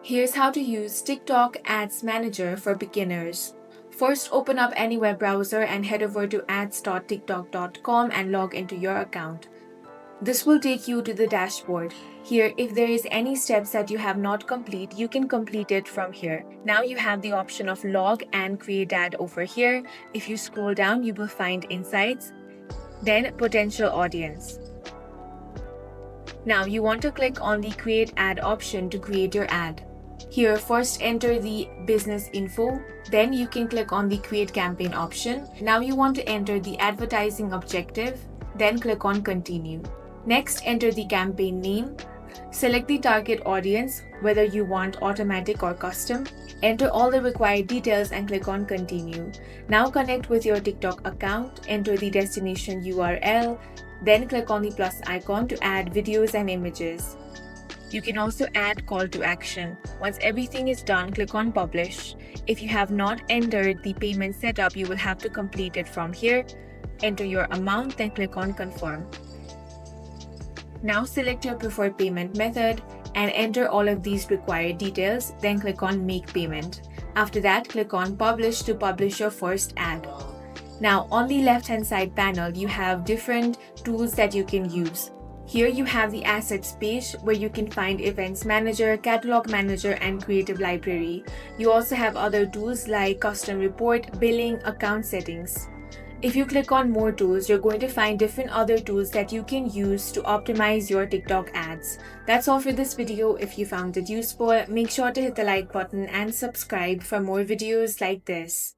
Here's how to use TikTok Ads Manager for beginners. First, open up any web browser and head over to ads.tiktok.com and log into your account. This will take you to the dashboard. Here, if there is any steps that you have not complete, you can complete it from here. Now you have the option of log and create ad over here. If you scroll down, you will find insights, then potential audience. Now you want to click on the create ad option to create your ad. Here, first enter the business info, then you can click on the create campaign option. Now you want to enter the advertising objective, then click on continue. Next, enter the campaign name. Select the target audience, whether you want automatic or custom. Enter all the required details and click on continue. Now connect with your TikTok account, enter the destination URL, then click on the plus icon to add videos and images. You can also add call to action. Once everything is done, click on publish. If you have not entered the payment setup, you will have to complete it from here. Enter your amount, then click on confirm. Now select your preferred payment method and enter all of these required details, then click on make payment. After that, click on publish to publish your first ad. Now on the left hand side panel, you have different tools that you can use. Here you have the assets page where you can find events manager, catalog manager and creative library. You also have other tools like custom report, billing, account settings. If you click on more tools, you're going to find different other tools that you can use to optimize your TikTok ads. That's all for this video. If you found it useful, make sure to hit the like button and subscribe for more videos like this.